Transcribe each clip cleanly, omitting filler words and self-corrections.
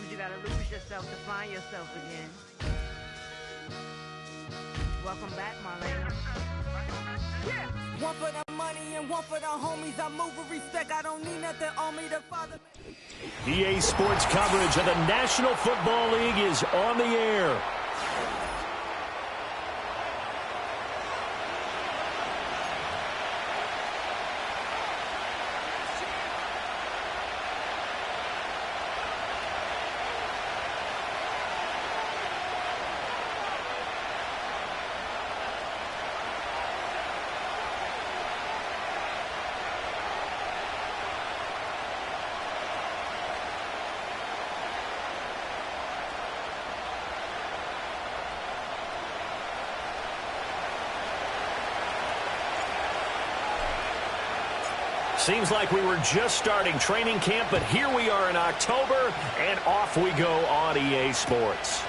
Sometimes you gotta lose yourself to find yourself again. Welcome back, Marlena. Yeah. One for the money and one for the homies. I move with respect. I don't need nothing on me. The father. EA Sports coverage of the National Football League is on the air. Seems like we were just starting training camp, but here we are in October, and off we go on EA Sports.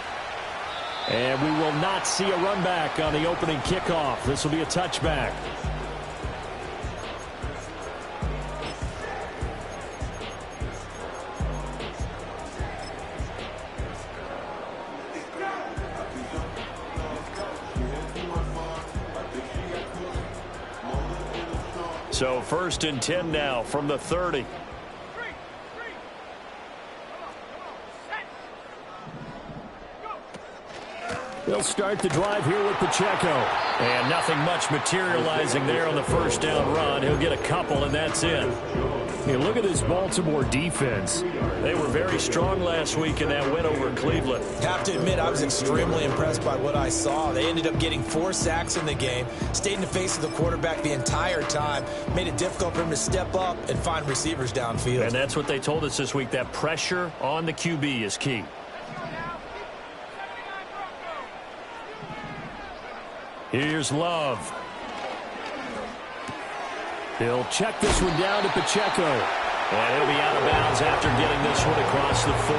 And we will not see a run back on the opening kickoff. This will be a touchback. So 1st and 10 now from the 30. They'll start the drive here with Pacheco. And nothing much materializing there on the first down run. He'll get a couple, and that's it. Hey, look at this Baltimore defense. They were very strong last week in that win over Cleveland. Have to admit, I was extremely impressed by what I saw. They ended up getting 4 sacks in the game, stayed in the face of the quarterback the entire time, made it difficult for him to step up and find receivers downfield. And that's what they told us this week, that pressure on the QB is key. Here's Love. He'll check this one down to Pacheco. And he'll be out of bounds after getting this one across the 40.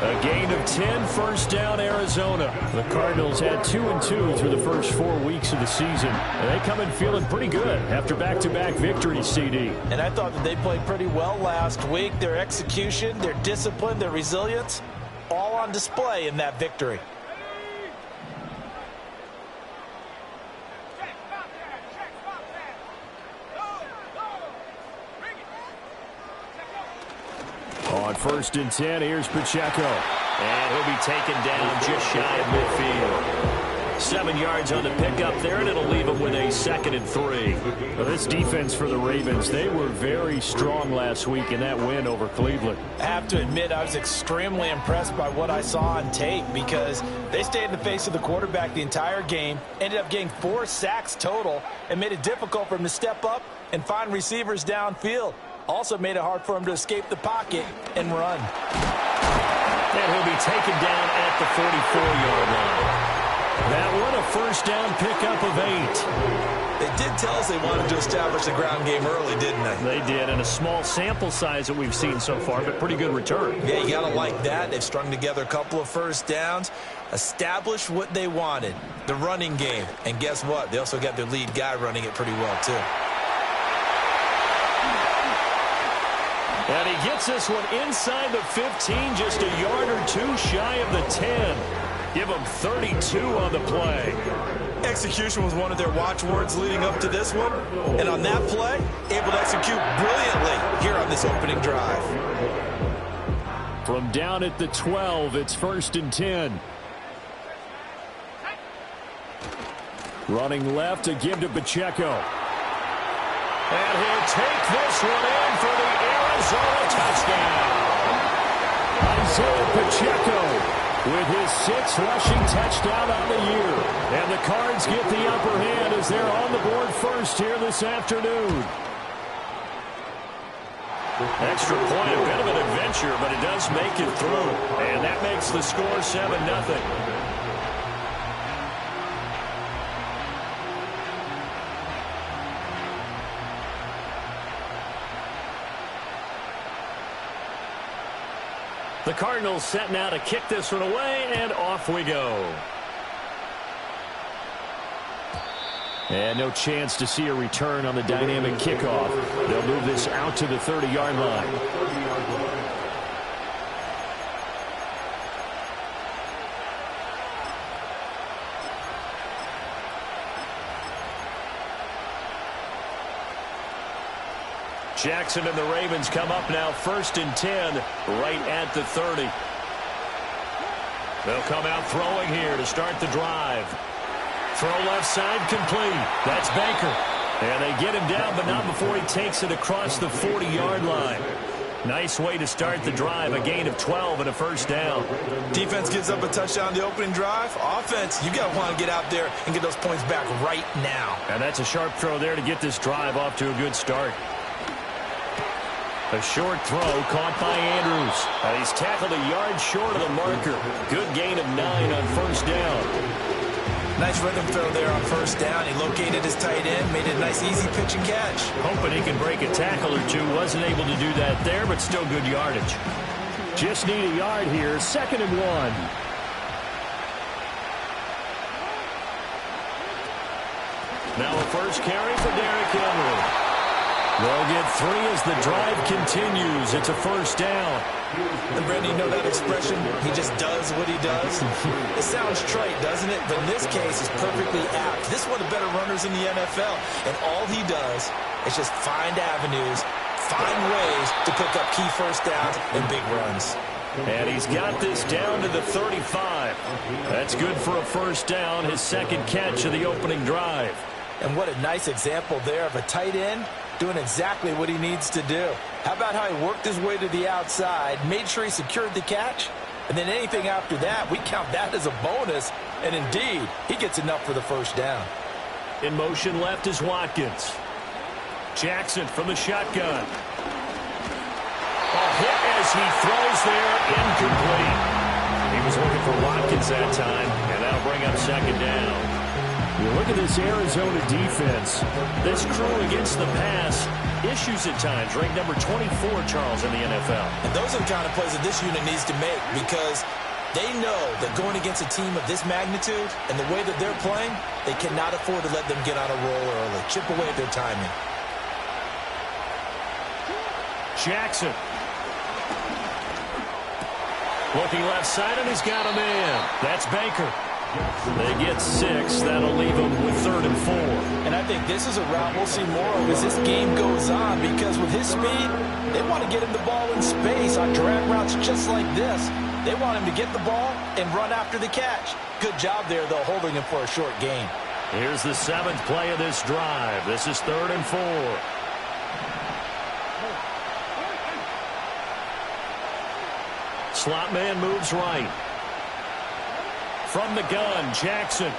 A gain of 10, first down, Arizona. The Cardinals had 2-2 through the first 4 weeks of the season. And they come in feeling pretty good after back-to-back victories, CD. And I thought that they played pretty well last week. Their execution, their discipline, their resilience, all on display in that victory. On 1st and 10, here's Pacheco. And he'll be taken down just shy of midfield. 7 yards on the pickup there, and it'll leave him with a 2nd and 3. Well, this defense for the Ravens, they were very strong last week in that win over Cleveland. I have to admit, I was extremely impressed by what I saw on tape because they stayed in the face of the quarterback the entire game, ended up getting 4 sacks total, and made it difficult for him to step up and find receivers downfield. Also made it hard for him to escape the pocket and run. And he'll be taken down at the 44-yard line. That one, a first down pickup of 8. They did tell us they wanted to establish the ground game early, didn't they? They did, and a small sample size that we've seen so far, but pretty good return. Yeah, you got to like that. They've strung together a couple of first downs, established what they wanted, the running game. And guess what? They also got their lead guy running it pretty well, too. And he gets this one inside the 15, just a yard or 2 shy of the 10. Give him 32 on the play. Execution was one of their watchwords leading up to this one. And on that play, able to execute brilliantly here on this opening drive. From down at the 12, it's 1st and 10. Running left to give to Pacheco. And he'll take this one in for the Arizona touchdown. Isaiah Pacheco with his 6th rushing touchdown on the year. And the Cards get the upper hand as they're on the board first here this afternoon. Extra point, a bit of an adventure, but it does make it through. And that makes the score 7-0. The Cardinals set now to kick this one away, and off we go. And no chance to see a return on the dynamic kickoff. They'll move this out to the 30-yard line. Jackson and the Ravens come up now 1st and 10 right at the 30. They'll come out throwing here to start the drive. Throw left side complete. That's Baker. And they get him down, but not before he takes it across the 40-yard line. Nice way to start the drive, a gain of 12 and a first down. Defense gives up a touchdown the opening drive. Offense, you got to want to get out there and get those points back right now. And that's a sharp throw there to get this drive off to a good start. A short throw caught by Andrews. And he's tackled a yard short of the marker. Good gain of 9 on first down. Nice rhythm throw there on first down. He located his tight end, made it a nice easy pitch and catch. Hoping he can break a tackle or two. Wasn't able to do that there, but still good yardage. Just need a yard here. 2nd and 1. Now a first carry for Derrick Henry. They'll get 3 as the drive continues. It's a first down. And Brandon, you know that expression? He just does what he does. It sounds trite, doesn't it? But in this case, it's perfectly apt. This is one of the better runners in the NFL. And all he does is just find avenues, find ways to pick up key first downs and big runs. And he's got this down to the 35. That's good for a first down, his 2nd catch of the opening drive. And what a nice example there of a tight end doing exactly what he needs to do. How about how he worked his way to the outside, made sure he secured the catch, and then anything after that, we count that as a bonus. And indeed, he gets enough for the first down. In motion left is Watkins. Jackson from the shotgun. A hit as he throws there, incomplete. He was looking for Watkins that time, and that'll bring up 2nd down. You look at this Arizona defense. This crew against the pass, issues at times, ranked number 24, Charles, in the NFL. And those are the kind of plays that this unit needs to make because they know that going against a team of this magnitude and the way that they're playing, they cannot afford to let them get on a roll early, chip away at their timing. Jackson. Looking left side, and he's got a man. That's Baker. They get 6. That'll leave them with 3rd and 4. And I think this is a route we'll see more of as this game goes on because with his speed, they want to get him the ball in space on drag routes just like this. They want him to get the ball and run after the catch. Good job there, though, holding him for a short gain. Here's the 7th play of this drive. This is 3rd and 4. Slot man moves right. From the gun, Jackson. And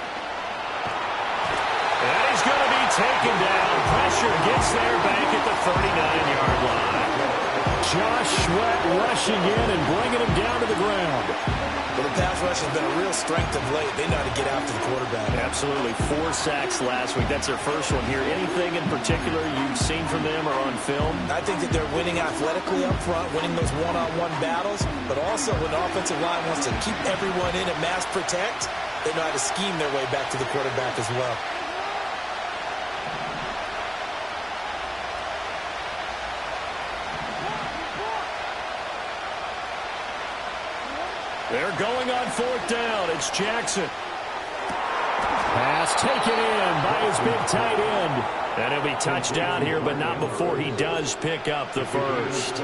he's going to be taken down. Pressure gets there back at the 39-yard line. Josh Sweat rushing in and bringing him down to the ground. Well, the pass rush has been a real strength of late. They know how to get after the quarterback. Absolutely. 4 sacks last week. That's their first one here. Anything in particular you've seen from them or on film? I think that they're winning athletically up front, winning those one-on-one battles, but also when the offensive line wants to keep everyone in and mass protect, they know how to scheme their way back to the quarterback as well. They're going on 4th down. It's Jackson. Pass taken in by his big tight end. And he'll be touchdown here, but not before he does pick up the first.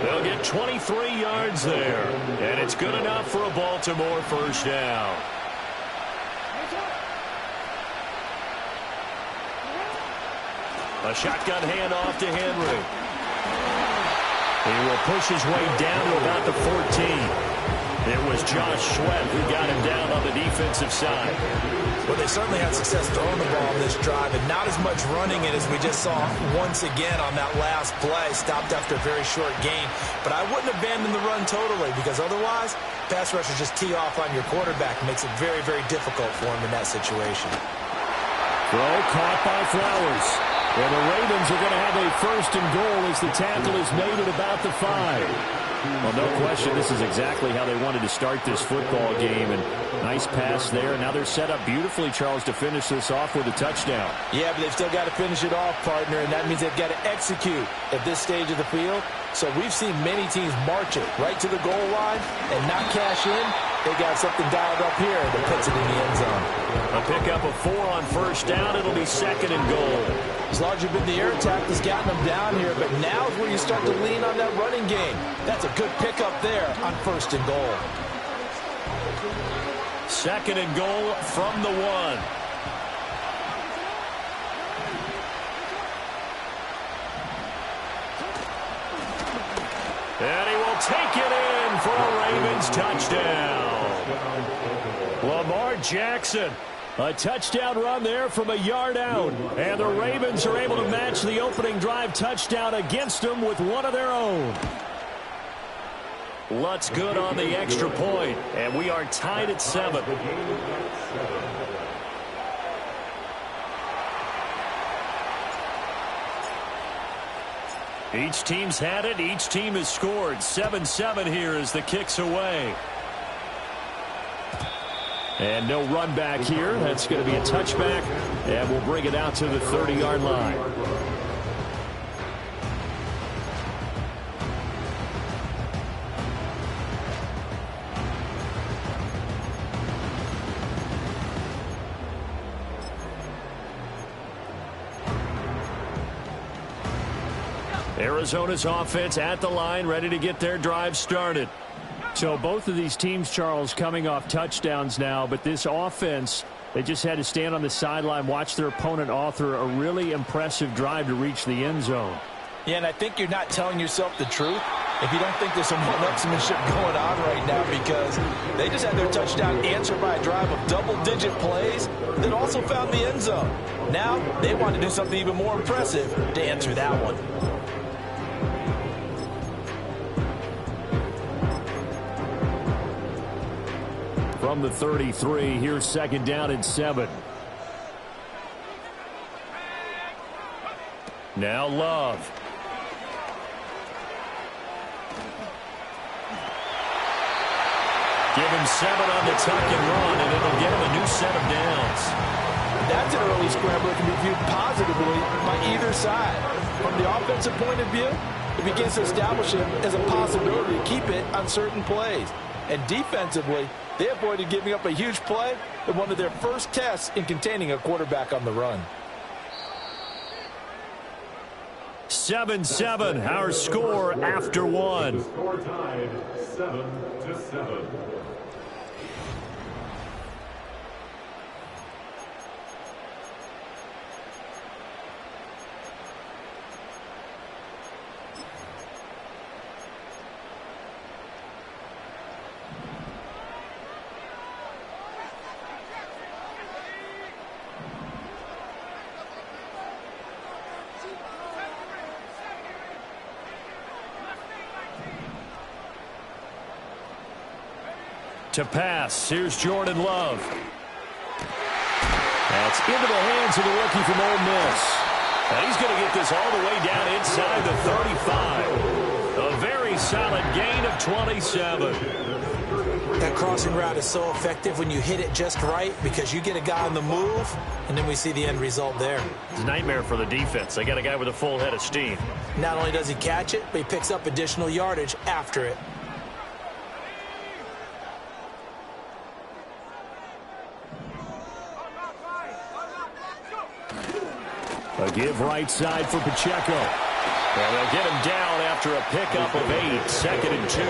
They'll get 23 yards there. And it's good enough for a Baltimore first down. A shotgun handoff to Henry. He will push his way down to about the 14. It was Josh Sweat who got him down on the defensive side. Well, they certainly had success throwing the ball on this drive, and not as much running it as we just saw once again on that last play. Stopped after a very short gain. But I wouldn't abandon the run totally because otherwise, pass rushers just tee off on your quarterback. It makes it very, very difficult for him in that situation. Throw caught by Flowers. And the Ravens are going to have a 1st and goal as the tackle is made at about the 5. Well, no question, this is exactly how they wanted to start this football game. And nice pass there. Now they're set up beautifully, Charles, to finish this off with a touchdown. Yeah, but they've still got to finish it off, partner, and that means they've got to execute at this stage of the field. So we've seen many teams march it right to the goal line and not cash in. they got something dialed up here that puts it in the end zone. A pickup of 4 on first down. It'll be 2nd and goal. As large as been the air attack that's gotten them down here, but now is where you start to lean on that running game. That's a good pickup there on 1st and goal. 2nd and goal from the 1. And he will take it in for a Ravens touchdown. Lamar Jackson. A touchdown run there from a yard out. And the Ravens are able to match the opening drive touchdown against them with one of their own. Lutz good on the extra point. And we are tied at 7. Each team's had it. Each team has scored. 7-7 here as the kick's away. And no run back here. That's going to be a touchback. And we'll bring it out to the 30-yard line. Arizona's offense at the line, ready to get their drive started. So both of these teams, Charles, coming off touchdowns now, but this offense, they just had to stand on the sideline, watch their opponent author a really impressive drive to reach the end zone. Yeah, and I think you're not telling yourself the truth if you don't think there's some one-upsmanship going on right now, because they just had their touchdown answered by a drive of double-digit plays that also found the end zone. Now they want to do something even more impressive to answer that one. From the 33, here's 2nd down and 7. Now Love. Give him 7 on the tuck and run, and it'll get him a new set of downs. That's an early scramble that can be viewed positively by either side. From the offensive point of view, it begins to establish him as a possibility to keep it on certain plays. And defensively, they avoided giving up a huge play in one of their first tests in containing a quarterback on the run. 7-7, our score after 1. Score tied 7-7. To pass, here's Jordan Love. That's into the hands of the rookie from Ole Miss. And he's going to get this all the way down inside the 35. A very solid gain of 27. That crossing route is so effective when you hit it just right, because you get a guy on the move, and then we see the end result there. It's a nightmare for the defense. They got a guy with a full head of steam. Not only does he catch it, but he picks up additional yardage after it. A give right side for Pacheco. And they'll get him down after a pickup of 8, 2nd and 2.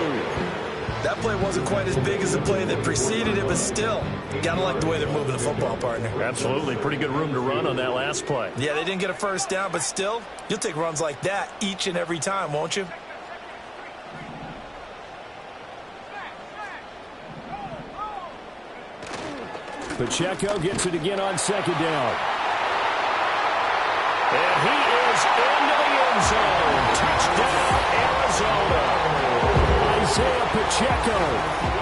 That play wasn't quite as big as the play that preceded it, but still, gotta like the way they're moving the football, partner. Absolutely. Pretty good room to run on that last play. Yeah, they didn't get a first down, but still, you'll take runs like that each and every time, won't you? Pacheco gets it again on 2nd down. And he is into the end zone. Touchdown, Arizona. Isaiah Pacheco,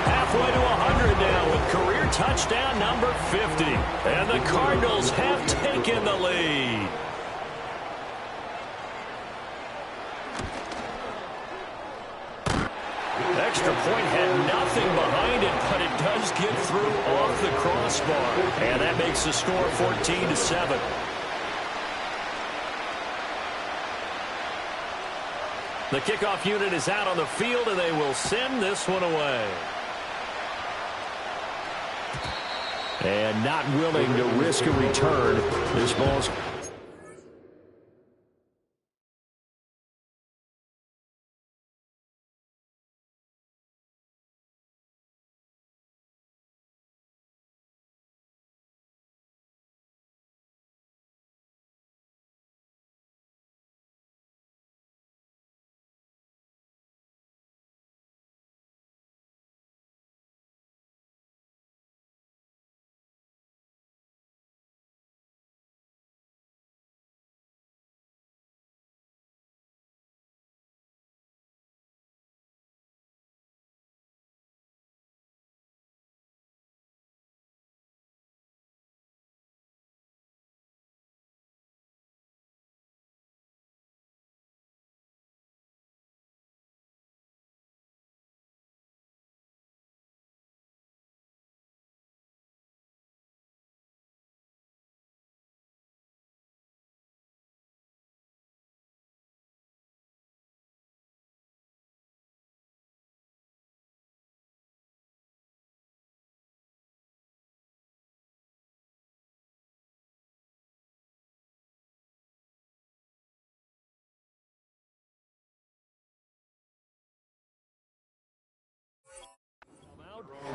halfway to 100 now with career touchdown number 50. And the Cardinals have taken the lead. Extra point had nothing behind it, but it does get through off the crossbar. And that makes the score 14-7. The kickoff unit is out on the field, and they will send this one away. And not willing to risk a return. This ball's...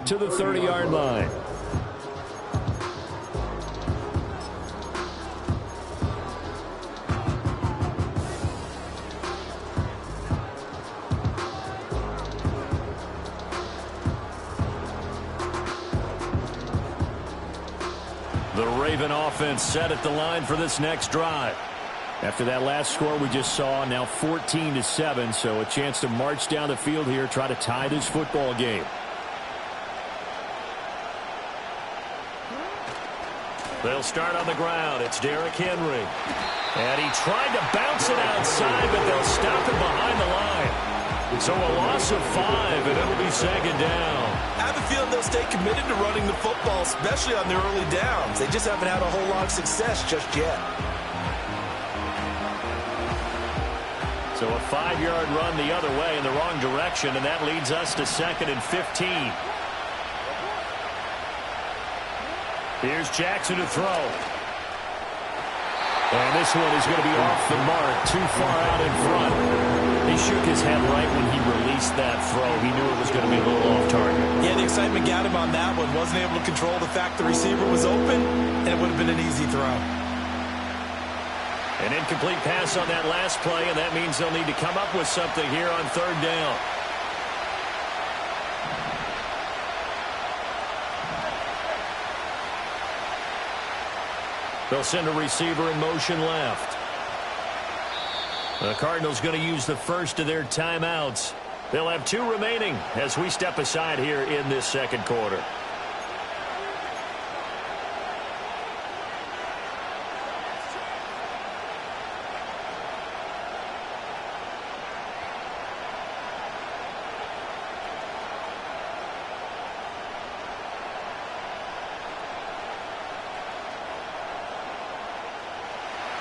to the 30-yard line. The Raven offense set at the line for this next drive. After that last score we just saw, now 14-7, so a chance to march down the field here, try to tie this football game. They'll start on the ground. It's Derrick Henry. And he tried to bounce it outside, but they'll stop it behind the line. So a loss of 5, and it'll be second down. I have a feeling they'll stay committed to running the football, especially on their early downs. They just haven't had a whole lot of success just yet. So a 5-yard run the other way in the wrong direction, and that leads us to 2nd and 15. Here's Jackson to throw. And this one is going to be off the mark, too far out in front. He shook his head right when he released that throw. He knew it was going to be a little off target. Yeah, the excitement got him on that one. Wasn't able to control the fact the receiver was open, and it would have been an easy throw. An incomplete pass on that last play, and that means they'll need to come up with something here on 3rd down. They'll send a receiver in motion left. The Cardinals going to use the first of their timeouts. They'll have 2 remaining as we step aside here in this second quarter.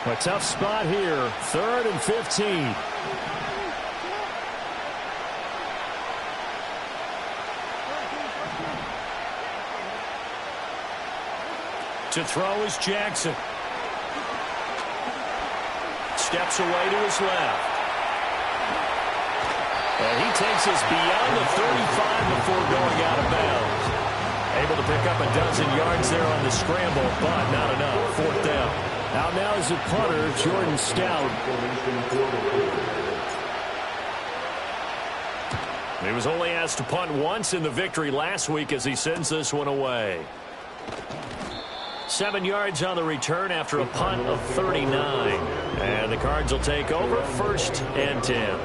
A tough spot here, 3rd and 15. To throw is Jackson. Steps away to his left. And he takes us beyond the 35 before going out of bounds. Able to pick up a dozen yards there on the scramble, but not enough. 4th down. Out now is the punter, Jordan Stout. He was only asked to punt once in the victory last week as he sends this one away. 7 yards on the return after a punt of 39. And the Cards will take over 1st and 10.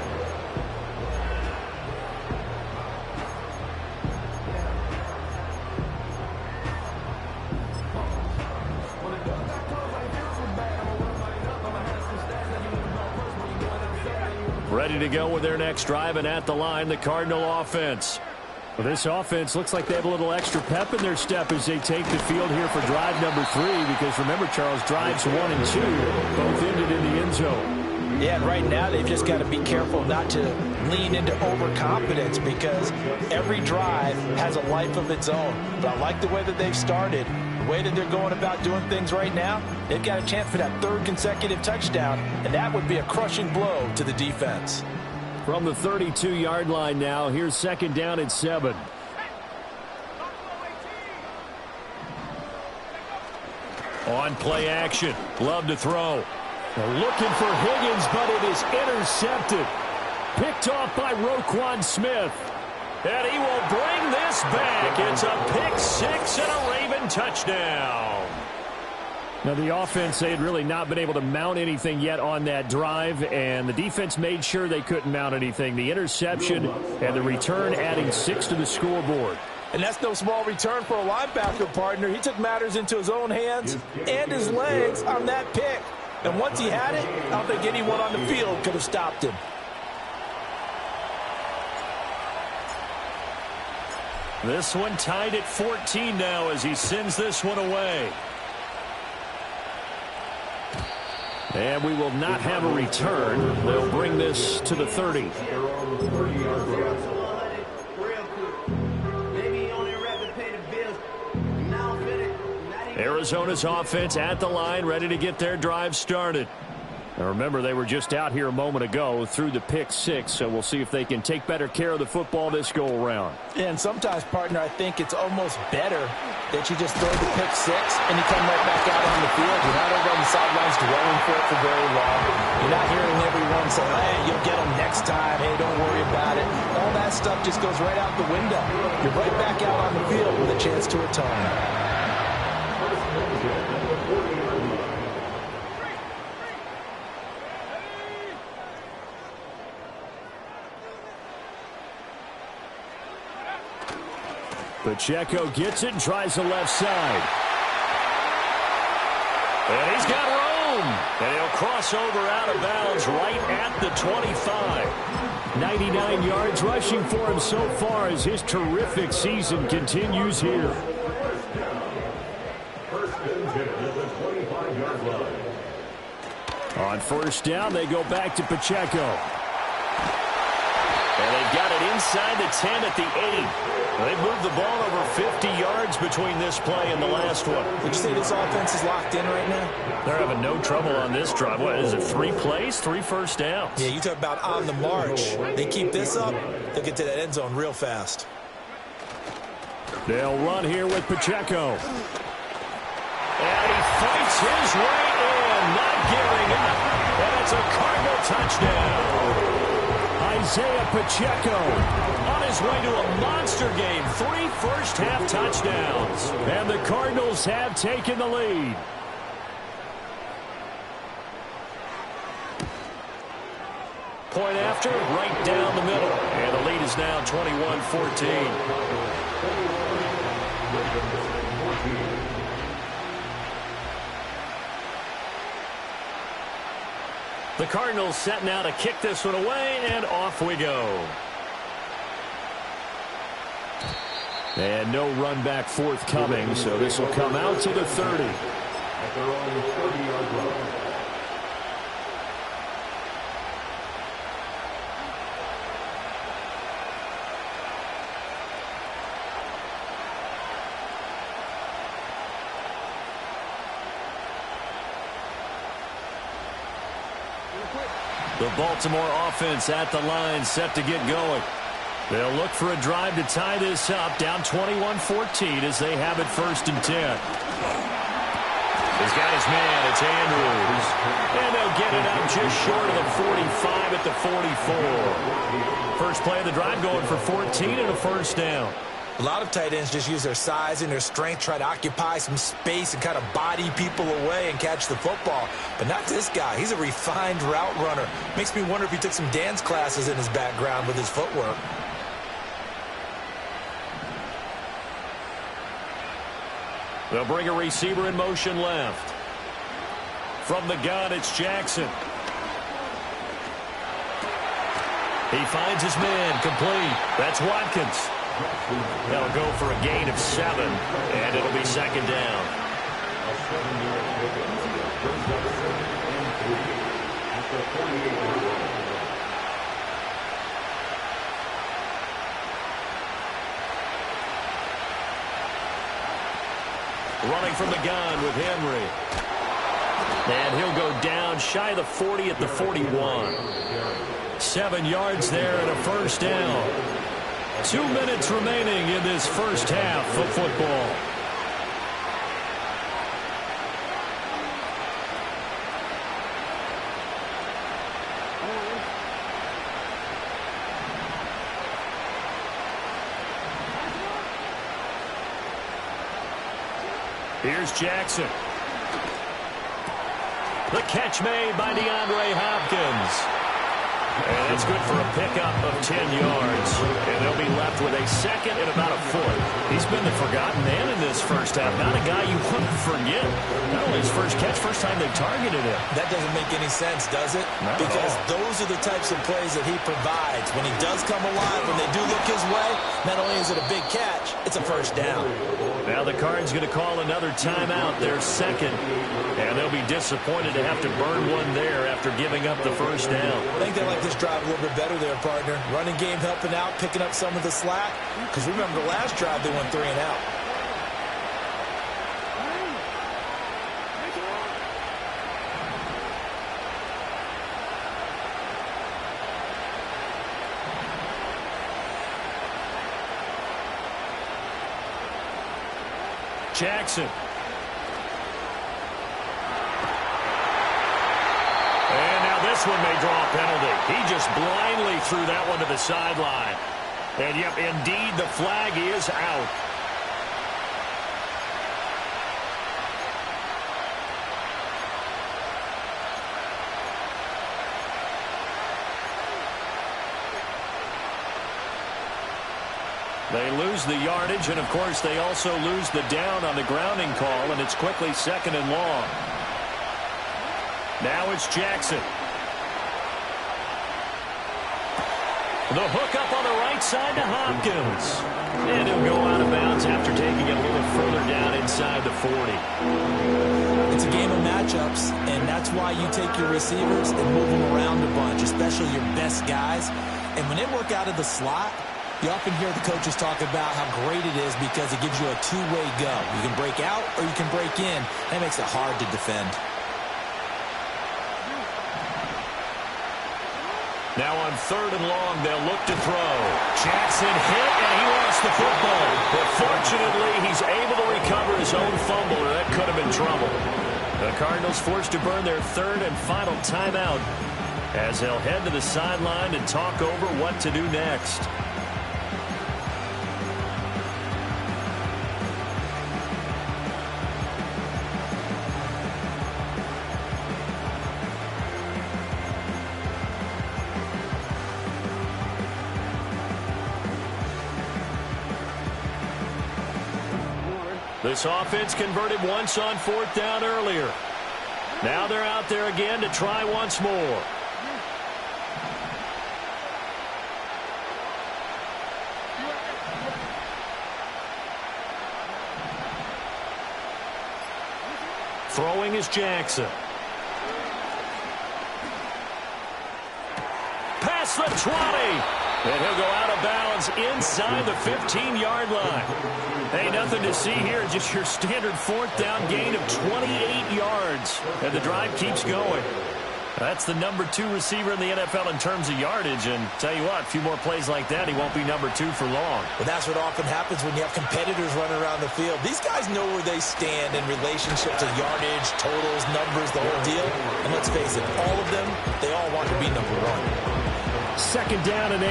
Ready to go with their next drive, and at the line, the Cardinal offense. Well, this offense looks like they have a little extra pep in their step as they take the field here for drive number 3, because remember, Charles, drives 1 and 2 both ended in the end zone. Yeah, and right now they've just got to be careful not to lean into overconfidence, because every drive has a life of its own. But I like the way that they've started. way that they're going about doing things right now, they've got a chance for that third consecutive touchdown, and that would be a crushing blow to the defense. From the 32-yard line now, here's second down and 7. On play action, Love to throw. They're looking for Higgins, but it is intercepted. Picked off by Roquan Smith. And he will bring this back. It's a pick six and a Raven touchdown. Now, the offense, they had really not been able to mount anything yet on that drive, and the defense made sure they couldn't mount anything. The interception and the return adding 6 to the scoreboard. And that's no small return for a linebacker partner. He took matters into his own hands and his legs on that pick. And once he had it, I don't think anyone on the field could have stopped him. This one tied at 14 now as he sends this one away. And we will not have a return. They'll bring this to the 30. Arizona's offense at the line, ready to get their drive started. Now remember, they were just out here a moment ago through the pick six, so we'll see if they can take better care of the football this go-around. And sometimes, partner, I think it's almost better that you just throw the pick six and you come right back out on the field. You're not over on the sidelines dwelling for it for very long. You're not hearing everyone say, hey, you'll get them next time. Hey, don't worry about it. All that stuff just goes right out the window. You're right back out on the field with a chance to atone. Pacheco gets it and tries the left side. And he's got room. And he'll cross over out of bounds right at the 25. 99 yards rushing for him so far as his terrific season continues here. First and 10 at the 25-yard line. On first down, they go back to Pacheco. And they've got it inside the 10 at the 8. They've moved the ball over 50 yards between this play and the last one. Would you say this offense is locked in right now? They're having no trouble on this drive. What is it, 3 plays, 3 first downs? Yeah, you talk about on the march. They keep this up, they'll get to that end zone real fast. They'll run here with Pacheco. And he fights his way in, not giving up. And it's a Cardinal touchdown. Isaiah Pacheco on his way to a monster game. 3 first-half touchdowns. And the Cardinals have taken the lead. Point after, right down the middle. And the lead is now 21-14. The Cardinals set now to kick this one away, and off we go. And no run back forthcoming, so this will come out to the 30. At their own 30-yard line. The Baltimore offense at the line, set to get going. They'll look for a drive to tie this up, down 21-14 as they have it first and 10. He's got his man, it's Andrews. And they'll get it up just short of the 45 at the 44. First play of the drive going for 14 and a first down. A lot of tight ends just use their size and their strength, try to occupy some space and kind of body people away and catch the football. But not this guy. He's a refined route runner. Makes me wonder if he took some dance classes in his background with his footwork. They'll bring a receiver in motion left. From the gun, it's Jackson. He finds his man, complete. That's Watkins. They'll go for a gain of 7, and it'll be second down. A 7-yard pickup. Brings up 7th and 3 at the 48-yard line. running from the gun with Henry. And he'll go down shy of the 40 at the 41. 7 yards there and a first down. 2 minutes remaining in this first half of football. Here's Jackson. The catch made by DeAndre Hopkins. And it's good for a pickup of 10 yards. And they'll be left with a second and about a foot. He's been the forgotten man in this first half. Not a guy you want to forget. Not only his first catch, first time they targeted him. That doesn't make any sense, does it? Not because at all. Those are the types of plays that he provides. When he does come alive, when they do look his way, not only is it a big catch, it's a first down. Now the Cards going to call another timeout, their second. And they'll be disappointed to have to burn one there after giving up the first down. I think they like this drive a little bit better there, partner. Running game helping out, picking up some of the slack. Because remember, the last drive they went 3 and out. Jackson. This one may draw a penalty. He just blindly threw that one to the sideline. And, yep, indeed, the flag is out. They lose the yardage, and, of course, they also lose the down on the grounding call, and it's quickly second and long. Now it's Jackson. The hook up on the right side to Hopkins. And he'll go out of bounds after taking it a little further down inside the 40. It's a game of matchups, and that's why you take your receivers and move them around a bunch, especially your best guys. And when they work out of the slot, you often hear the coaches talk about how great it is because it gives you a two-way go. You can break out or you can break in. That makes it hard to defend. Now on third and long, they'll look to throw. Jackson hit, and he lost the football. But fortunately, he's able to recover his own fumble, or that could have been trouble. The Cardinals forced to burn their third and final timeout as they'll head to the sideline and talk over what to do next. This offense converted once on fourth down earlier. Now they're out there again to try once more. Throwing is Jackson. Past the 20. And he'll go out of bounds inside the 15-yard line. Hey, nothing to see here, just your standard fourth down gain of 28 yards. And the drive keeps going. That's the number 2 receiver in the NFL in terms of yardage. And tell you what, a few more plays like that, he won't be number 2 for long. Well, that's what often happens when you have competitors running around the field. These guys know where they stand in relationship to yardage, totals, numbers, the whole deal. And let's face it, all of them, they all want to be number 1. Second down and 8.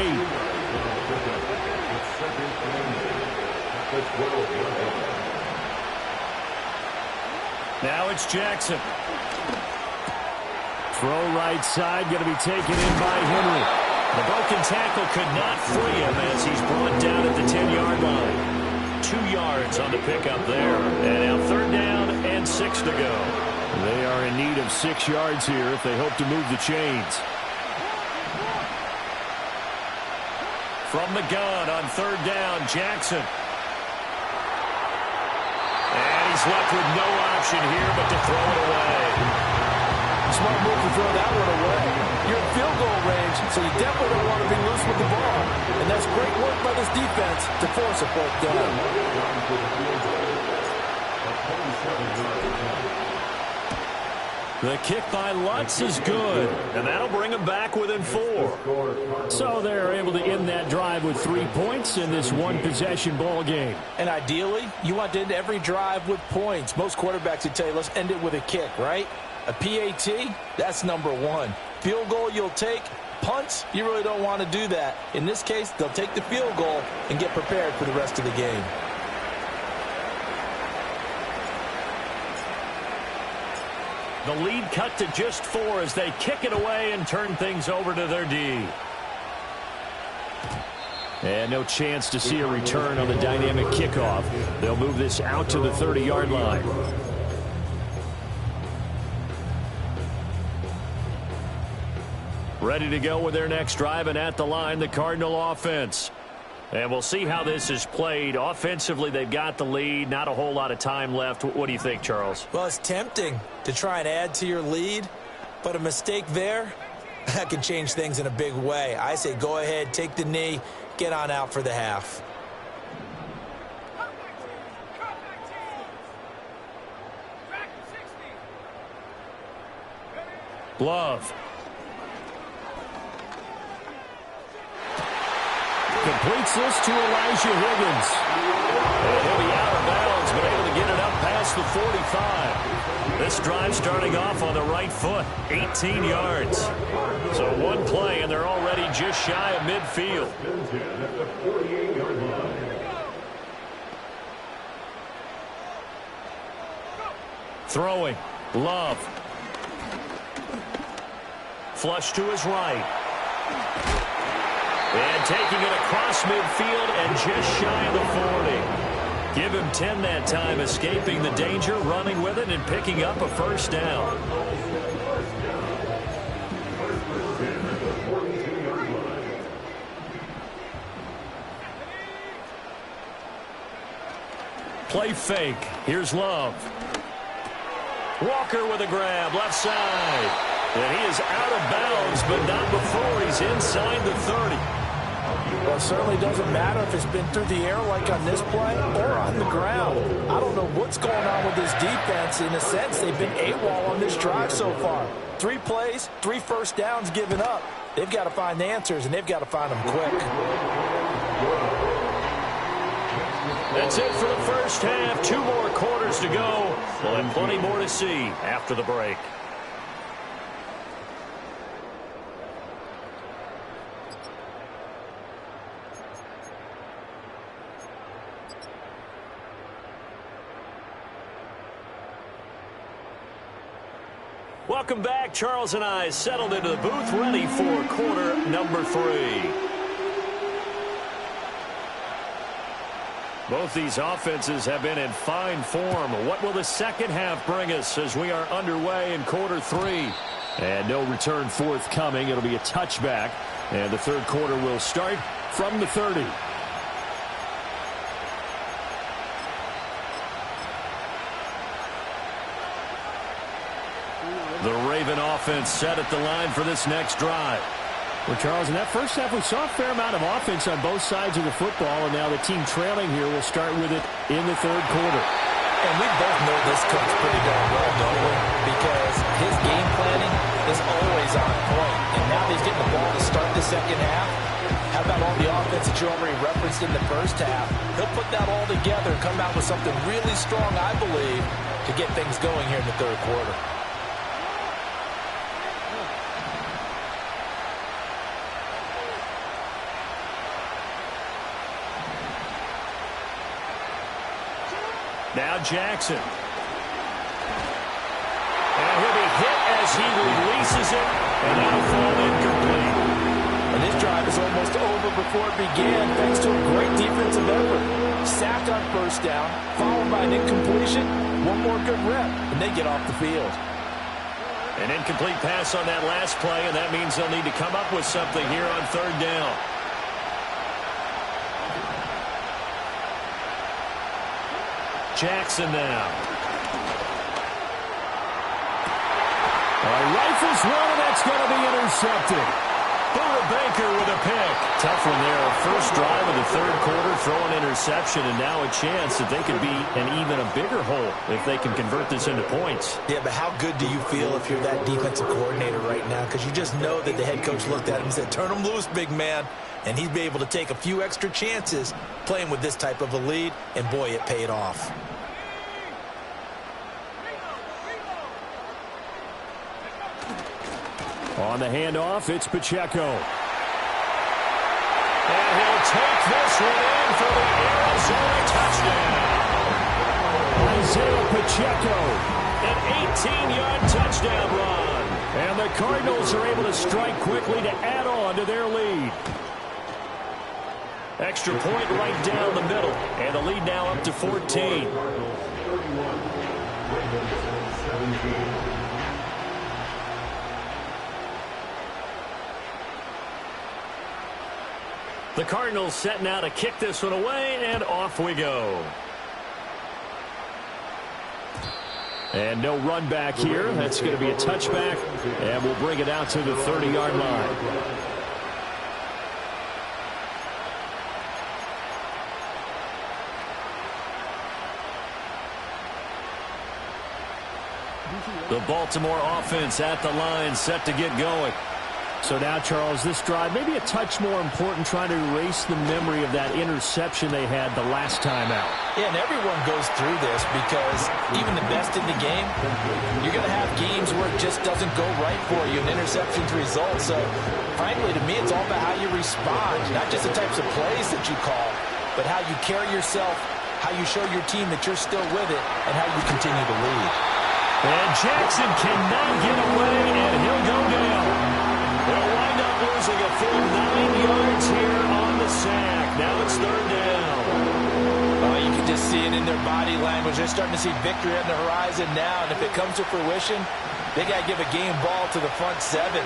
Now it's Jackson. Throw right side, going to be taken in by Henry. The broken tackle could not free him as he's brought down at the 10-yard line. 2 yards on the pickup there. And now third down and 6 to go. They are in need of 6 yards here if they hope to move the chains. From the gun on third down, Jackson. And he's left with no option here but to throw it away. Smart move to throw that one away. You're in field goal range, so you definitely don't want to be loose with the ball. And that's great work by this defense to force a fourth down. The kick by Lutz is good, and that'll bring them back within 4. So they're able to end that drive with 3 points in this one-possession ball game. And ideally, you want to end every drive with points. Most quarterbacks would tell you, let's end it with a kick, right? A PAT, that's number 1. Field goal you'll take. Punts, you really don't want to do that. In this case, they'll take the field goal and get prepared for the rest of the game. The lead cut to just 4 as they kick it away and turn things over to their D. And no chance to see a return on the dynamic kickoff. They'll move this out to the 30-yard line. Ready to go with their next drive, and at the line, the Cardinal offense. And we'll see how this is played. Offensively, they've got the lead. Not a whole lot of time left. What do you think, Charles? Well, it's tempting to try and add to your lead, but a mistake there, that can change things in a big way. I say go ahead, take the knee, get on out for the half. Love. Completes this to Elijah Higgins. And he'll be out of bounds, but able to get it up past the 45. This drive starting off on the right foot, 18 yards. So one play, and they're already just shy of midfield. Throwing. Love. Flush to his right. And taking it across midfield and just shy of the 40. Give him 10 that time, escaping the danger, running with it, and picking up a first down. Play fake. Here's Love. Walker with a grab, left side. And he is out of bounds, but not before he's inside the 30. Well, it certainly doesn't matter if it's been through the air like on this play or on the ground. I don't know what's going on with this defense. In a sense, they've been AWOL on this drive so far. 3 plays, 3 first downs given up. They've got to find the answers, and they've got to find them quick. That's it for the first half. 2 more quarters to go. We'll have plenty more to see after the break. Welcome back. Charles and I settled into the booth, ready for quarter number 3. Both these offenses have been in fine form. What will the second half bring us as we are underway in quarter 3? And no return forthcoming. It'll be a touchback. And the third quarter will start from the 30. The Raven offense set at the line for this next drive. Well, Charles, in that first half, we saw a fair amount of offense on both sides of the football, and now the team trailing here will start with it in the third quarter. And we both know this coach pretty darn well, don't we? Because his game planning is always on point. And now he's getting the ball to start the second half. How about all the offense that you already referenced in the first half? He'll put that all together and come out with something really strong, I believe, to get things going here in the third quarter. Now Jackson. And he'll be hit as he releases it, and that'll fall incomplete. And this drive is almost over before it began, thanks to a great defensive effort. Sacked on first down, followed by an incompletion. One more good rep, and they get off the field. An incomplete pass on that last play, and that means they'll need to come up with something here on third down. Jackson now. Rifles one, and that's going to be intercepted. Buda Baker with a pick. Tough one there. First drive of the third quarter, throw an interception, and now a chance that they could be in even a bigger hole if they can convert this into points. Yeah, but how good do you feel if you're that defensive coordinator right now? Because you just know that the head coach looked at him and said, turn him loose, big man. And he'd be able to take a few extra chances playing with this type of a lead, and boy, it paid off. On the handoff, it's Pacheco. And he'll take this one in for the Arizona touchdown. Isaiah Pacheco, an 18-yard touchdown run. And the Cardinals are able to strike quickly to add on to their lead. Extra point right down the middle. And the lead now up to 14. The Cardinals setting out to kick this one away, and off we go. And no run back here. That's going to be a touchback, and we'll bring it out to the 30-yard line. The Baltimore offense at the line, set to get going. So now, Charles, this drive maybe a touch more important, trying to erase the memory of that interception they had the last time out. Yeah, and everyone goes through this because even the best in the game, you're going to have games where it just doesn't go right for you, and interceptions result. So, frankly, to me, it's all about how you respond, not just the types of plays that you call, but how you carry yourself, how you show your team that you're still with it, and how you continue to lead. And Jackson cannot get away, and he'll go down. They'll wind up losing a full 9 yards here on the sack. Now it's third down. Oh, you can just see it in their body language. They're starting to see victory on the horizon now, and if it comes to fruition, they got to give a game ball to the front seven.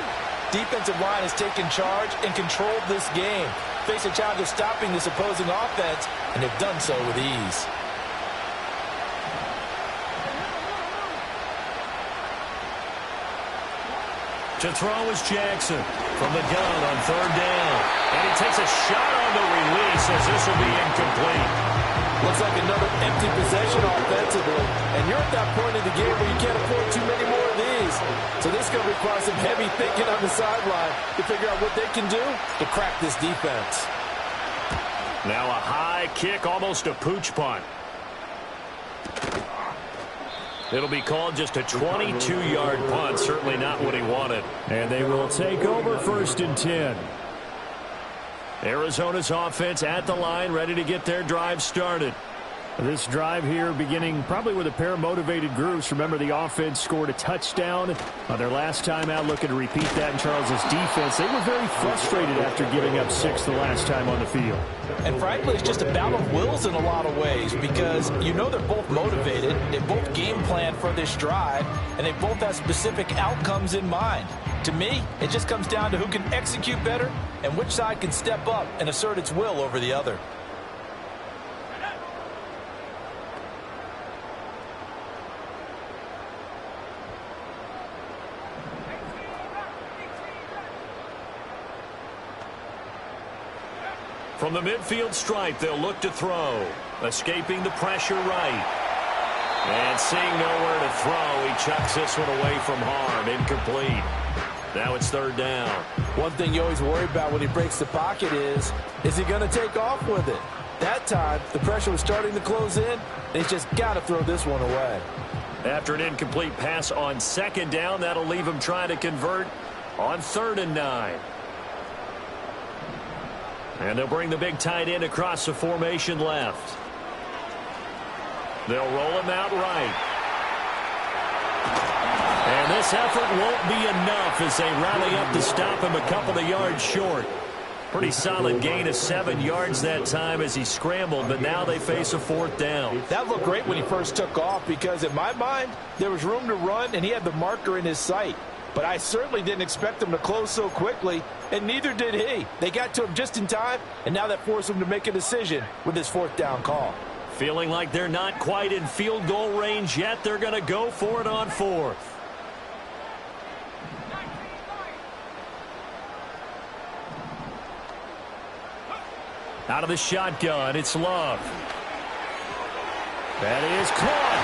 Defensive line has taken charge and controlled this game. Face a challenge of stopping this opposing offense, and they've done so with ease. To throw is Jackson from the gun on third down. And he takes a shot on the release as this will be incomplete. Looks like another empty possession offensively. And you're at that point in the game where you can't afford too many more of these. So this is going to require some heavy thinking on the sideline to figure out what they can do to crack this defense. Now a high kick, almost a pooch punt. It'll be called just a 22-yard punt. Certainly not what he wanted. And they will take over 1st and 10. Arizona's offense at the line, ready to get their drive started. This drive here beginning probably with a pair of motivated groups. Remember, the offense scored a touchdown on their last time out, looking to repeat that in Charles's defense. They were very frustrated after giving up 6 the last time on the field. And frankly, it's just a battle of wills in a lot of ways because you know they're both motivated, they both game plan for this drive, and they both have specific outcomes in mind. To me, it just comes down to who can execute better and which side can step up and assert its will over the other. From the midfield stripe, they'll look to throw. Escaping the pressure right. And seeing nowhere to throw, he chucks this one away from harm. Incomplete. Now it's third down. One thing you always worry about when he breaks the pocket is he going to take off with it? That time, the pressure was starting to close in, and he's just got to throw this one away. After an incomplete pass on 2nd down, that'll leave him trying to convert on 3rd and 9. And they'll bring the big tight end across the formation left. They'll roll him out right. And this effort won't be enough as they rally up to stop him a couple of yards short. Pretty solid gain of 7 yards that time as he scrambled, but now they face a 4th down. That looked great when he first took off because, in my mind, there was room to run, and he had the marker in his sight. But I certainly didn't expect him to close so quickly, and neither did he. They got to him just in time, and now that forced him to make a decision with his 4th down call. Feeling like they're not quite in field goal range yet, they're going to go for it on 4th. Out of the shotgun, it's Love. That is caught.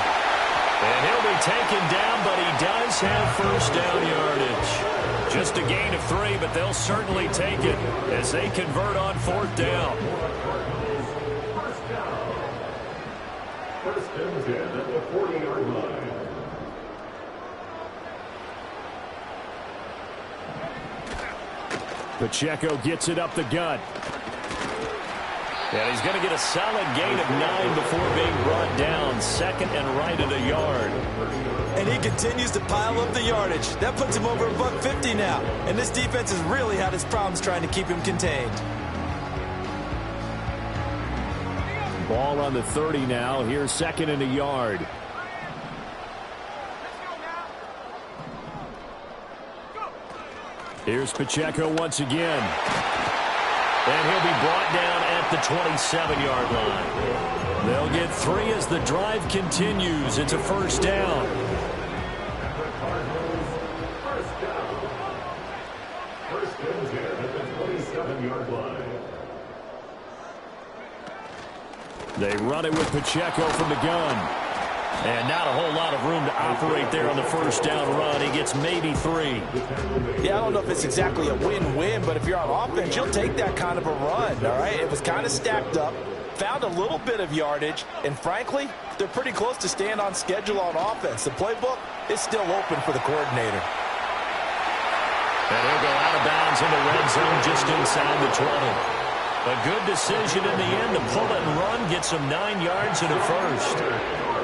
And he'll be taken down, but he does have first down yardage. Just a gain of 3, but they'll certainly take it as they convert on 4th down. First and 10 at the 40-yard line. Pacheco gets it up the gut. And he's going to get a solid gain of 9 before being brought down. Second and right at a yard. And he continues to pile up the yardage. That puts him over $150 now. And this defense has really had its problems trying to keep him contained. Ball on the 30 now. Here's second and a yard. Here's Pacheco once again. And he'll be brought down at the 27-yard line. They'll get 3 as the drive continues. It's a first down. First and 10 at the 27-yard line. They run it with Pacheco from the gun. And not a whole lot of room to operate there on the first down run. He gets maybe 3. Yeah, I don't know if it's exactly a win-win, but if you're on offense, you'll take that kind of a run, all right? It was kind of stacked up, found a little bit of yardage, and frankly, they're pretty close to staying on schedule on offense. The playbook is still open for the coordinator. And he'll go out of bounds in the red zone just inside the 20. A good decision in the end to pull it and run, get some 9 yards and a first.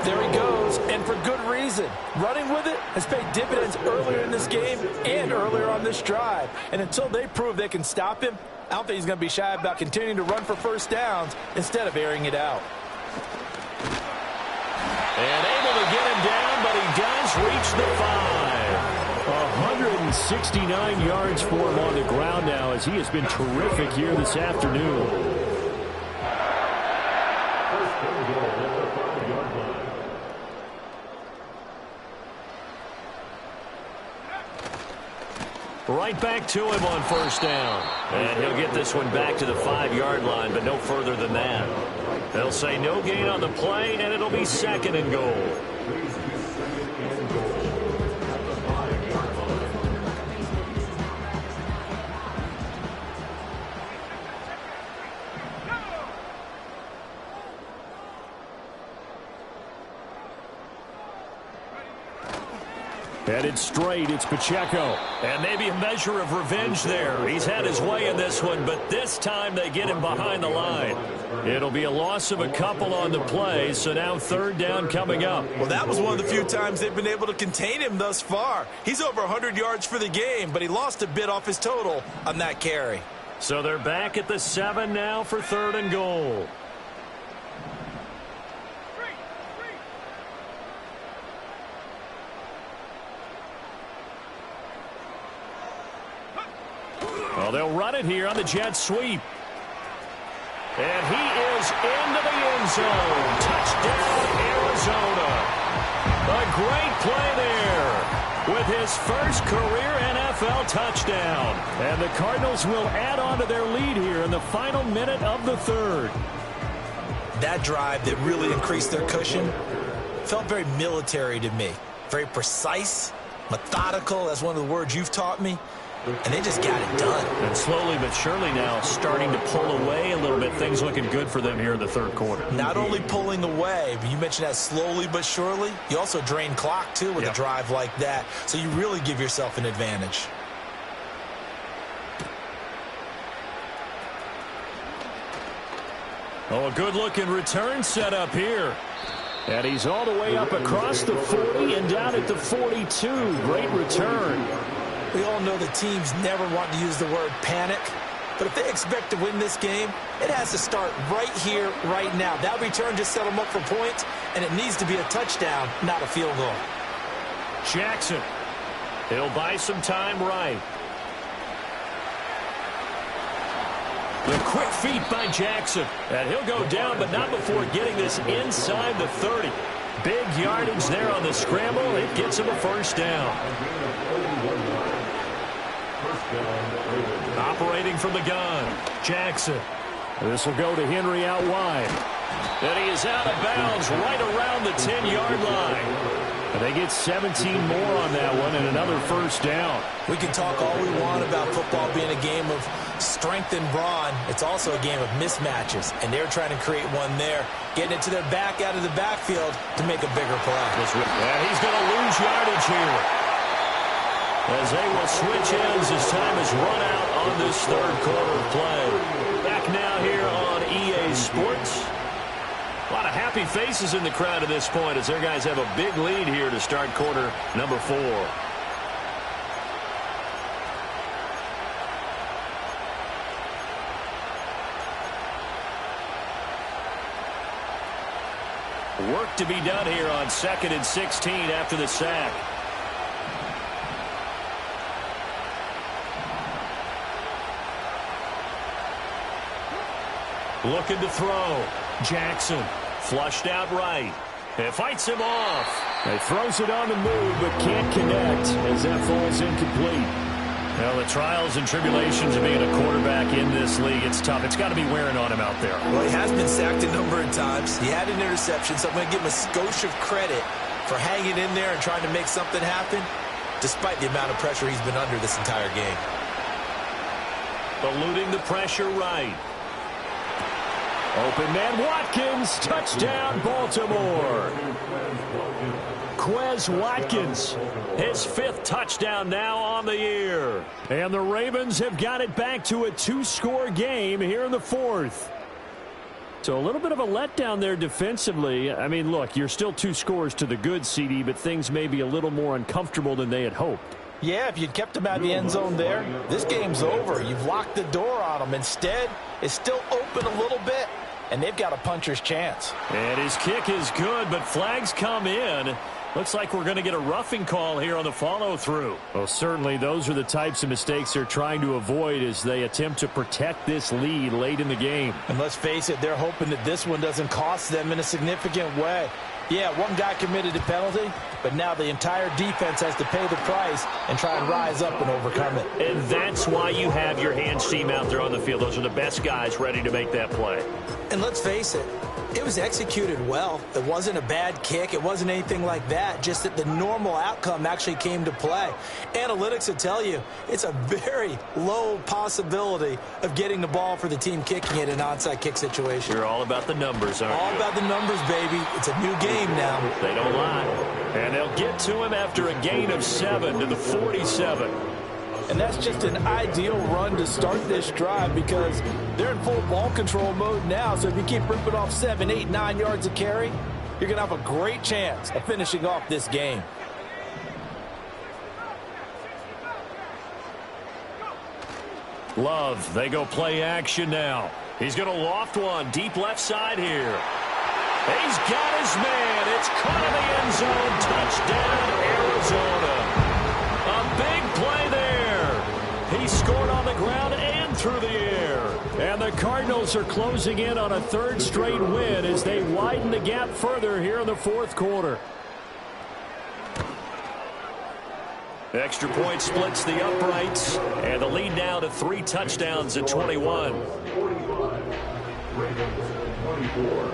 There he goes, and for good reason. Running with it has paid dividends earlier in this game and earlier on this drive. And until they prove they can stop him, I don't think he's going to be shy about continuing to run for first downs instead of airing it out. And able to get him down, but he does reach the 5. 169 yards for him on the ground now as he has been terrific here this afternoon. Right back to him on first down. And he'll get this one back to the 5-yard line, but no further than that. They'll say no gain on the play, and it'll be second and goal. Headed straight, it's Pacheco. And maybe a measure of revenge there. He's had his way in this one, but this time they get him behind the line. It'll be a loss of a couple on the play, so now third down coming up. Well, that was one of the few times they've been able to contain him thus far. He's over 100 yards for the game, but he lost a bit off his total on that carry. So they're back at the 7 now for third and goal. Well, they'll run it here on the jet sweep. And he is into the end zone. Touchdown, Arizona. A great play there with his first career NFL touchdown. And the Cardinals will add on to their lead here in the final minute of the third. That drive that really increased their cushion felt very military to me. Very precise, methodical. That's one of the words you've taught me. And they just got it done. And slowly but surely now starting to pull away a little bit. Things looking good for them here in the third quarter. Not only pulling away, but you mentioned that slowly but surely. You also drain clock, too, with a drive like that. So you really give yourself an advantage. Oh, a good-looking return set up here. And he's all the way up across the 40 and down at the 42. Great return. We all know the teams never want to use the word panic. But if they expect to win this game, it has to start right here, right now. That return just set them up for points, and it needs to be a touchdown, not a field goal. Jackson. He'll buy some time right. The quick feet by Jackson. And he'll go down, but not before getting this inside the 30. Big yardage there on the scramble. It gets him a first down. Operating from the gun, Jackson. This will go to Henry out wide. And he is out of bounds right around the 10-yard line. And they get 17 more on that one and another first down. We can talk all we want about football being a game of strength and brawn. It's also a game of mismatches, and they're trying to create one there, getting it to their back out of the backfield to make a bigger play. Yeah, he's going to lose yardage here, as they will switch ends as time is run out on this third quarter of play. Back now here on EA Sports. A lot of happy faces in the crowd at this point as their guys have a big lead here to start quarter number 4. Work to be done here on 2nd and 16 after the sack. Looking to throw. Jackson flushed out right. It fights him off. He throws it on the move but can't connect as that falls incomplete. Well, the trials and tribulations of being a quarterback in this league, it's tough. It's got to be wearing on him out there. Well, he has been sacked a number of times. He had an interception, so I'm going to give him a skosh of credit for hanging in there and trying to make something happen, despite the amount of pressure he's been under this entire game. Eluding the pressure right. Open man Watkins, touchdown Baltimore. Quez Watkins, his 5th touchdown now on the year. And the Ravens have got it back to a 2-score game here in the 4th. So a little bit of a letdown there defensively. I mean, look, you're still 2 scores to the good, CD, but things may be a little more uncomfortable than they had hoped. Yeah, if you'd kept him out of the end zone there, this game's over. You've locked the door on him. Instead, it's still open a little bit, and they've got a puncher's chance. And his kick is good, but flags come in. Looks like we're going to get a roughing call here on the follow-through. Well, certainly those are the types of mistakes they're trying to avoid as they attempt to protect this lead late in the game. And let's face it, they're hoping that this one doesn't cost them in a significant way. Yeah, one guy committed a penalty, but now the entire defense has to pay the price and try and rise up and overcome it. And that's why you have your hands team out there on the field. Those are the best guys ready to make that play. And let's face it, it was executed well. It wasn't a bad kick. It wasn't anything like that. Just that the normal outcome actually came to play. Analytics will tell you it's a very low possibility of getting the ball for the team kicking it in an onside kick situation. You're all about the numbers, aren't you? All about the numbers, baby. It's a new game now. They don't lie. And they'll get to him after a gain of 7 to the 47. And that's just an ideal run to start this drive because they're in full ball control mode now. So if you keep ripping off 7, 8, 9 yards of carry, you're going to have a great chance of finishing off this game. Love, they go play action now. He's going to loft one deep left side here. He's got his man. It's caught in the end zone. Touchdown, Arizona. A big play there. He scored on the ground and through the air. And the Cardinals are closing in on a 3rd straight win as they widen the gap further here in the 4th quarter. Extra point splits the uprights, and the lead now to 3 touchdowns at 21. Ravens 24.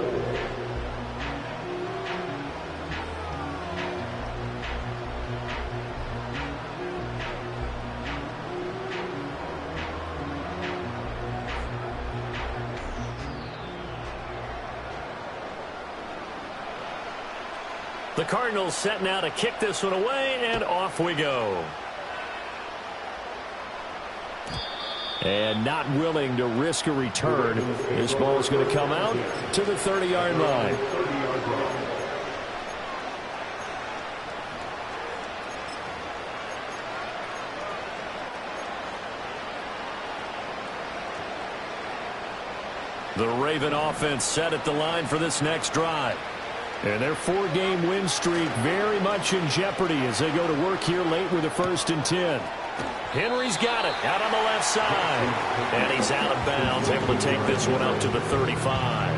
The Cardinals setting out to kick this one away, and off we go. And not willing to risk a return. This ball is going to come out to the 30-yard line. The Raven offense set at the line for this next drive. And their 4-game win streak very much in jeopardy as they go to work here late with a 1st and 10. Henry's got it out on the left side. And he's out of bounds, able to take this one up to the 35.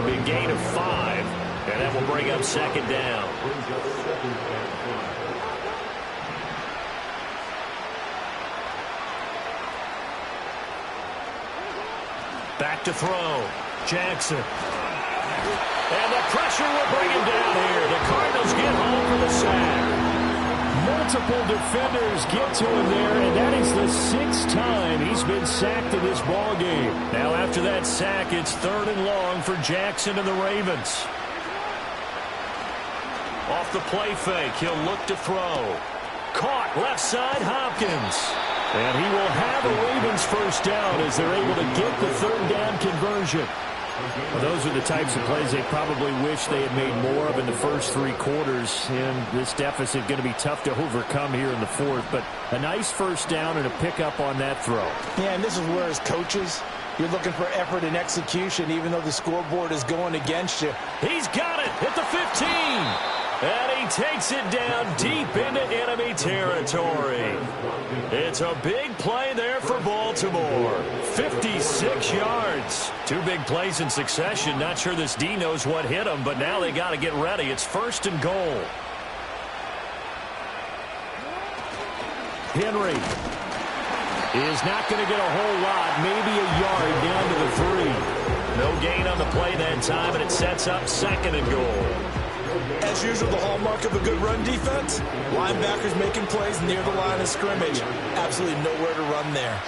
Big gain of 5, and that will bring up 2nd down. Back to throw. Jackson. And the pressure will bring him down here. The Cardinals get home for the sack. Multiple defenders get to him there, and that is the 6th time he's been sacked in this ball game. Now after that sack, it's 3rd and long for Jackson and the Ravens. Off the play fake, he'll look to throw. Caught left side, Hopkins. And he will have a Ravens first down as they're able to get the 3rd down conversion. Well, those are the types of plays they probably wish they had made more of in the first 3 quarters. And this deficit going to be tough to overcome here in the 4th. But a nice first down and a pickup on that throw. Yeah, and this is where as coaches, you're looking for effort and execution even though the scoreboard is going against you. He's got it at the 15. And he takes it down deep into enemy territory. It's a big play there for Baltimore. 56 yards. 2 big plays in succession. Not sure this D knows what hit him, but now they got to get ready. It's 1st and goal. Henry is not going to get a whole lot. Maybe a yard down to the 3. No gain on the play that time, and it sets up 2nd and goal. As usual, the hallmark of a good run defense, linebackers making plays near the line of scrimmage. Absolutely nowhere to run there.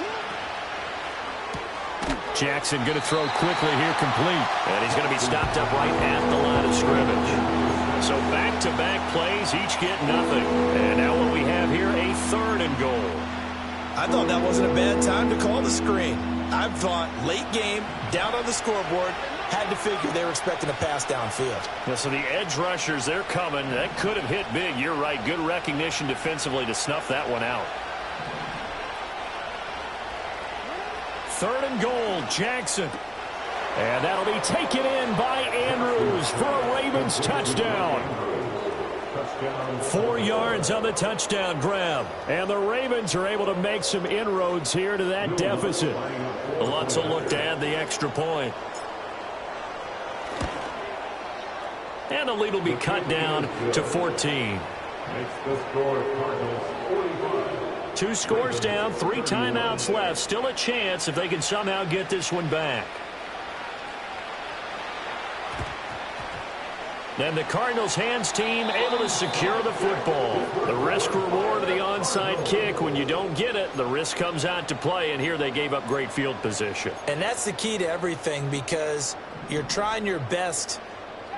Jackson going to throw quickly here, complete. And he's going to be stopped up right at the line of scrimmage. So back-to-back plays, each get nothing. And now what we have here, a 3rd and goal. I thought that wasn't a bad time to call the screen. I thought late game, down on the scoreboard, had to figure they were expecting a pass downfield. Yeah, so the edge rushers, they're coming. That could have hit big. You're right. Good recognition defensively to snuff that one out. 3rd and goal, Jackson. And that'll be taken in by Andrews for a Ravens touchdown. 4 yards on the touchdown grab. And the Ravens are able to make some inroads here to that deficit. Lutz will look to add the extra point. And the lead will be cut down to 14. Makes the score Cardinals 45. 2 scores down, 3 timeouts left. Still a chance if they can somehow get this one back. Then the Cardinals hands team able to secure the football. The risk reward of the onside kick. When you don't get it, the risk comes out to play, and here they gave up great field position. And that's the key to everything, because you're trying your best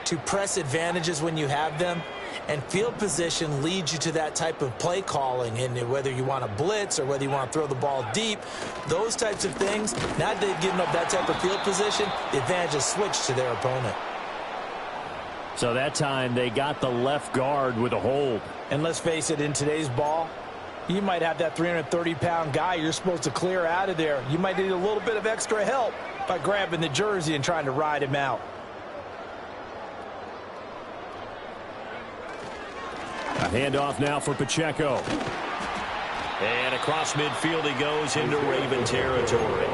to press advantages when you have them, and field position leads you to that type of play calling. And whether you want to blitz or whether you want to throw the ball deep, those types of things, now that they've given up that type of field position, the advantage is switched to their opponent. So that time they got the left guard with a hold. And let's face it, in today's ball, you might have that 330-pound guy you're supposed to clear out of there. You might need a little bit of extra help by grabbing the jersey and trying to ride him out. A handoff now for Pacheco. And across midfield he goes into Raven territory.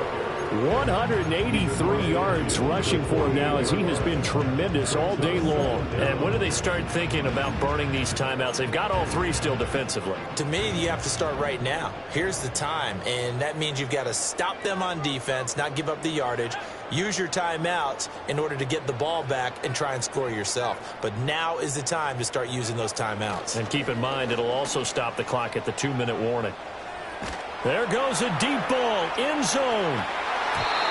183 yards rushing for him now, as he has been tremendous all day long. And when do they start thinking about burning these timeouts? They've got all 3 still defensively. To me, you have to start right now. Here's the time, and that means you've got to stop them on defense, not give up the yardage, use your timeouts in order to get the ball back and try and score yourself. But now is the time to start using those timeouts. And keep in mind, it'll also stop the clock at the 2-minute warning. There goes a deep ball, end zone.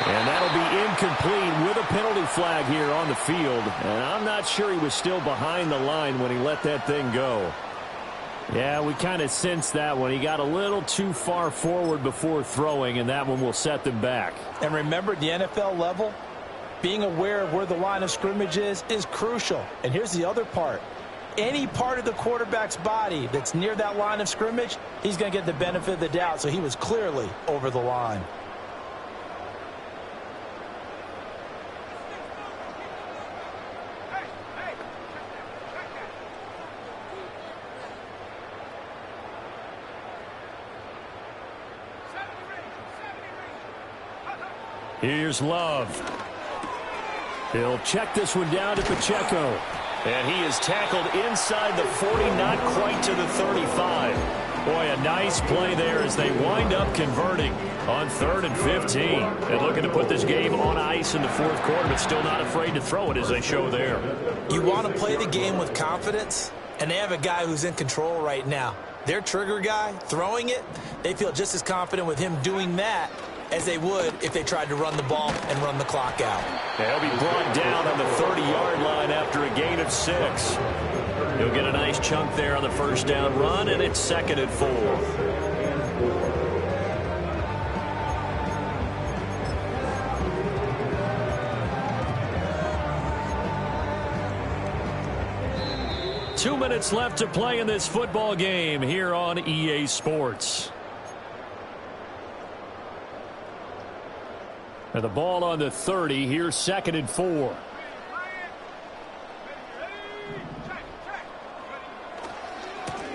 And that'll be incomplete with a penalty flag here on the field. And I'm not sure he was still behind the line when he let that thing go. Yeah, we kind of sensed that one. He got a little too far forward before throwing, and that one will set them back. And remember, at the NFL level, being aware of where the line of scrimmage is crucial. And here's the other part. Any part of the quarterback's body that's near that line of scrimmage, he's going to get the benefit of the doubt. So he was clearly over the line. Here's Love. He'll check this one down to Pacheco. And he is tackled inside the 40, not quite to the 35. Boy, a nice play there as they wind up converting on 3rd and 15. And looking to put this game on ice in the 4th quarter, but still not afraid to throw it as they show there. You want to play the game with confidence, and they have a guy who's in control right now. Their trigger guy, throwing it, they feel just as confident with him doing that as they would if they tried to run the ball and run the clock out. He'll be brought down on the 30-yard line after a gain of 6. He'll get a nice chunk there on the first down run, and it's 2nd and 4. Two minutes left to play in this football game here on EA Sports. And the ball on the 30. Here's 2nd and 4.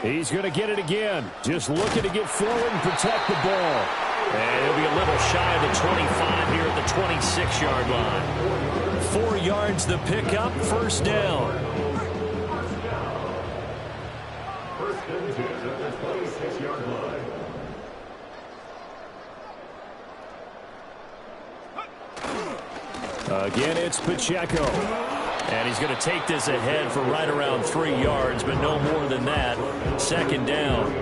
He's going to get it again. Just looking to get forward and protect the ball. And he'll be a little shy of the 25 here at the 26-yard line. 4 yards the pickup, first down. First and 10 at the 26-yard line. Again, it's Pacheco. And he's going to take this ahead for right around 3 yards, but no more than that. 2nd down.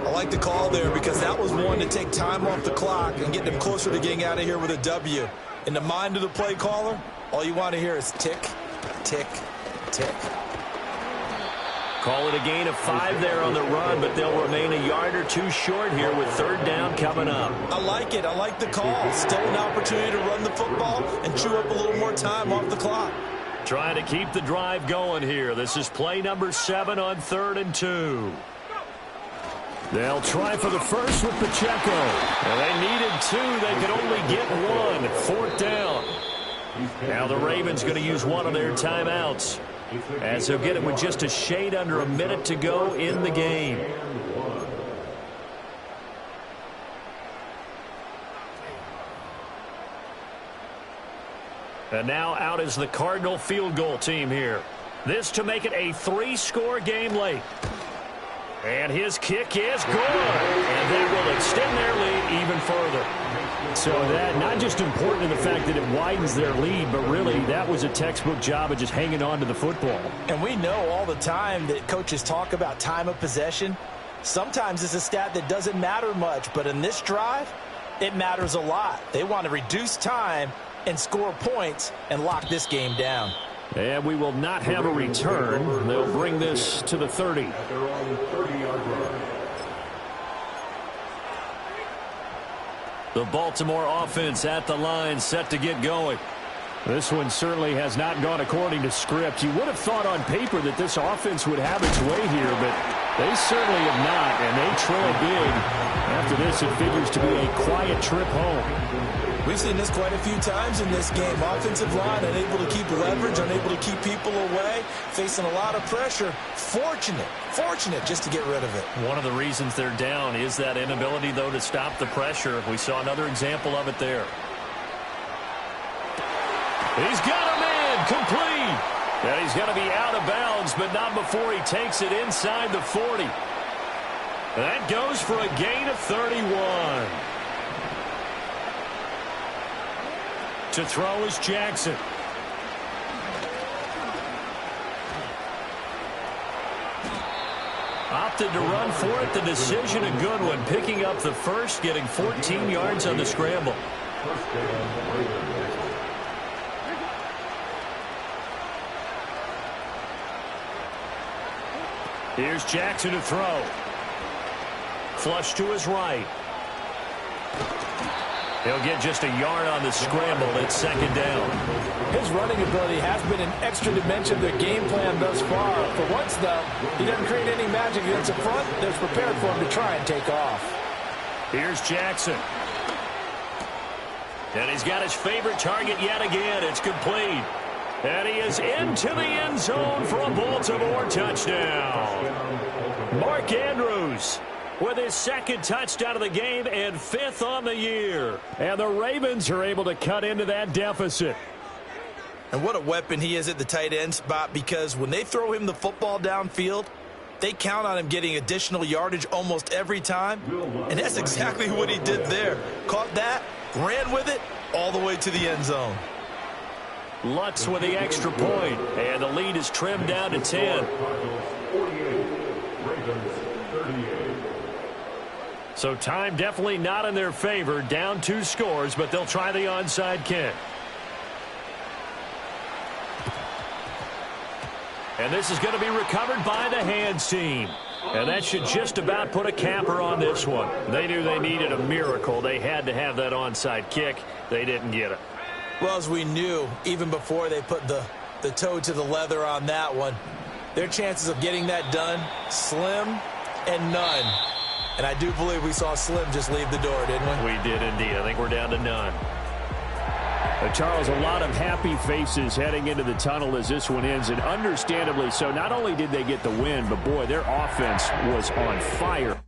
I like the call there because that was one to take time off the clock and get them closer to getting out of here with a W. In the mind of the play caller, all you want to hear is tick, tick, tick. Call it a gain of 5 there on the run, but they'll remain a yard or 2 short here with 3rd down coming up. I like it. I like the call. Still an opportunity to run the football and chew up a little more time off the clock. Trying to keep the drive going here. This is play number 7 on 3rd and 2. They'll try for the first with Pacheco. And they needed 2. They could only get 1. 4th down. Now the Ravens going to use one of their timeouts, as he'll get it with just a shade under a minute to go in the game. And now out is the Cardinal field goal team here. This to make it a 3-score game late. And his kick is good. And that will extend their lead even further. So that not just important in the fact that it widens their lead, but really that was a textbook job of just hanging on to the football. And we know all the time that coaches talk about time of possession. Sometimes it's a stat that doesn't matter much, but in this drive, it matters a lot. They want to reduce time and score points and lock this game down. And we will not have a return. They'll bring this to the 30. At their own 30-yard line. The Baltimore offense at the line, set to get going. This one certainly has not gone according to script. You would have thought on paper that this offense would have its way here, but they certainly have not, and they trail big. After this, it figures to be a quiet trip home. We've seen this quite a few times in this game. Offensive line unable to keep leverage, unable to keep people away, facing a lot of pressure. Fortunate just to get rid of it. One of the reasons they're down is that inability, though, to stop the pressure. We saw another example of it there. He's got a man complete. And he's going to be out of bounds, but not before he takes it inside the 40. That goes for a gain of 31. To throw is Jackson. Opted to run for it. The decision a good one. Picking up the first, getting 14 yards on the scramble. Here's Jackson to throw. Flush to his right. He'll get just a yard on the scramble. It's 2nd down. His running ability has been an extra dimension of their game plan thus far. For once, though, he doesn't create any magic against the front that's prepared for him to try and take off. Here's Jackson. And he's got his favorite target yet again. It's complete. And he is into the end zone for a Baltimore touchdown. Mark Andrews with his 2nd touchdown of the game and 5th on the year. And the Ravens are able to cut into that deficit. And what a weapon he is at the tight end spot, because when they throw him the football downfield, They count on him getting additional yardage almost every time, and that's exactly what he did there. Caught that, ran with it, all the way to the end zone. Lutz with the extra point, and the lead is trimmed down to 10. So time definitely not in their favor, down 2 scores, but they'll try the onside kick. And this is going to be recovered by the hands team. And that should just about put a capper on this one. They knew they needed a miracle. They had to have that onside kick. They didn't get it. Well, as we knew, even before they put the toe to the leather on that one, their chances of getting that done, slim and none. And I do believe we saw Slim just leave the door, didn't we? We did indeed. I think we're down to none. Charles, a lot of happy faces heading into the tunnel as this one ends, and understandably so. Not only did they get the win, but boy, their offense was on fire.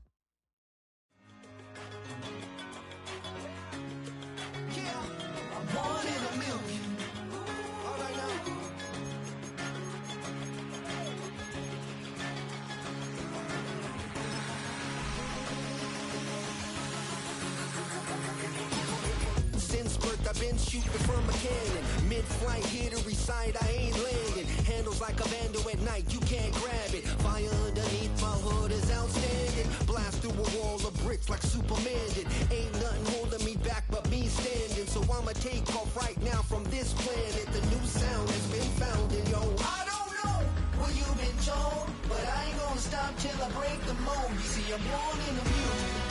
I've been shooting from a cannon. Mid-flight, here to recite, I ain't landing. Handles like a vandal at night, you can't grab it. Fire underneath my hood is outstanding. Blast through a wall of bricks like Superman did. Ain't nothing holding me back but me standing. So I'ma take off right now from this planet. The new sound has been found in yo. I don't know what you've been told, but I ain't gonna stop till I break the mold. You see, I'm born in the music.